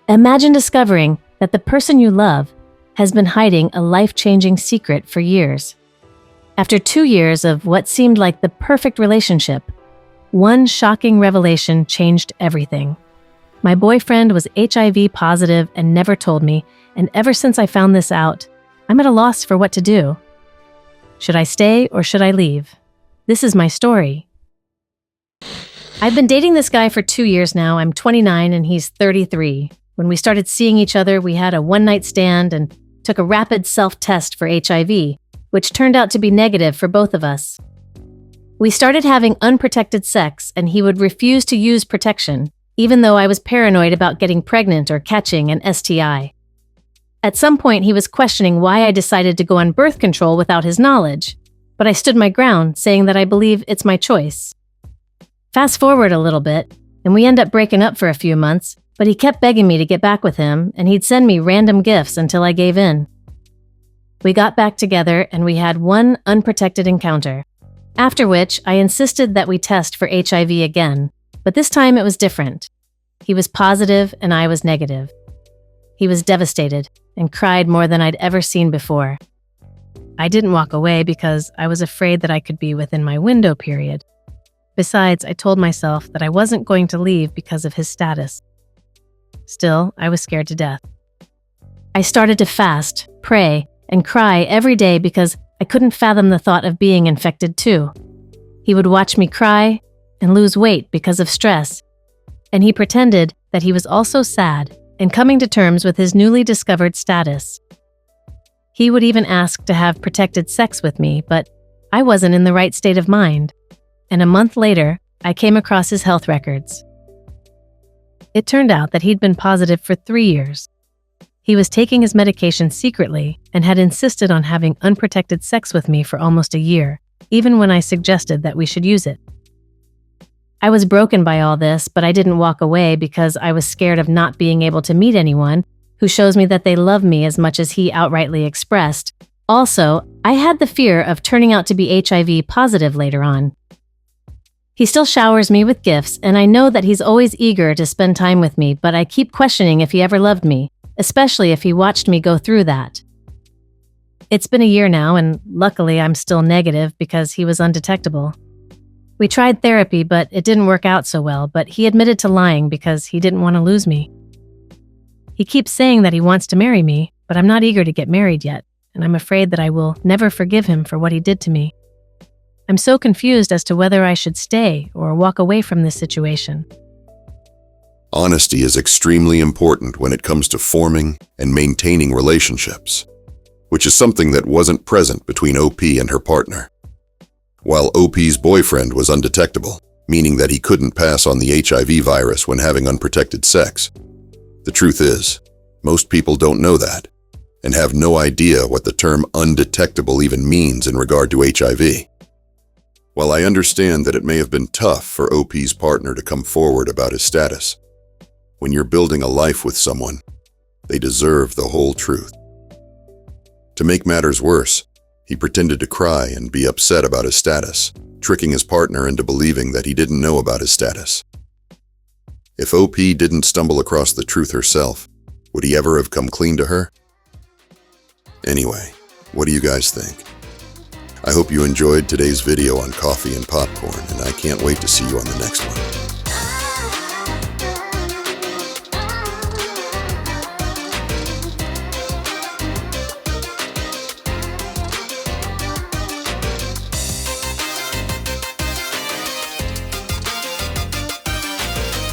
Imagine discovering that the person you love has been hiding a life-changing secret for years. After 2 years of what seemed like the perfect relationship, one shocking revelation changed everything. My boyfriend was HIV positive and never told me, and ever since I found this out, I'm at a loss for what to do. Should I stay or should I leave? This is my story. I've been dating this guy for 2 years now. I'm 29 and he's 33. When we started seeing each other, we had a one-night stand and took a rapid self-test for HIV, which turned out to be negative for both of us. We started having unprotected sex and he would refuse to use protection, even though I was paranoid about getting pregnant or catching an STI. At some point, he was questioning why I decided to go on birth control without his knowledge, but I stood my ground, saying that I believe it's my choice. Fast forward a little bit, and we end up breaking up for a few months, but he kept begging me to get back with him, and he'd send me random gifts until I gave in. We got back together, and we had one unprotected encounter, after which I insisted that we test for HIV again, but this time it was different. He was positive, and I was negative. He was devastated and cried more than I'd ever seen before. I didn't walk away because I was afraid that I could be within my window period. Besides, I told myself that I wasn't going to leave because of his status. Still, I was scared to death. I started to fast, pray, and cry every day because I couldn't fathom the thought of being infected too. He would watch me cry and lose weight because of stress, and he pretended that he was also sad and coming to terms with his newly discovered status. He would even ask to have protected sex with me, but I wasn't in the right state of mind, and a month later, I came across his health records. It turned out that he'd been positive for 3 years. He was taking his medication secretly and had insisted on having unprotected sex with me for almost a year, even when I suggested that we should use it. I was broken by all this, but I didn't walk away because I was scared of not being able to meet anyone who shows me that they love me as much as he outrightly expressed. Also, I had the fear of turning out to be HIV positive later on. He still showers me with gifts, and I know that he's always eager to spend time with me, but I keep questioning if he ever loved me, especially if he watched me go through that. It's been a year now, and luckily I'm still negative because he was undetectable. We tried therapy, but it didn't work out so well, but he admitted to lying because he didn't want to lose me. He keeps saying that he wants to marry me, but I'm not eager to get married yet, and I'm afraid that I will never forgive him for what he did to me. I'm so confused as to whether I should stay or walk away from this situation. Honesty is extremely important when it comes to forming and maintaining relationships, which is something that wasn't present between OP and her partner. While OP's boyfriend was undetectable, meaning that he couldn't pass on the HIV virus when having unprotected sex, the truth is, most people don't know that and have no idea what the term undetectable even means in regard to HIV. While I understand that it may have been tough for OP's partner to come forward about his status, when you're building a life with someone, they deserve the whole truth. To make matters worse, he pretended to cry and be upset about his status, tricking his partner into believing that he didn't know about his status. If OP didn't stumble across the truth herself, would he ever have come clean to her? Anyway, what do you guys think? I hope you enjoyed today's video on coffee and popcorn, and I can't wait to see you on the next one.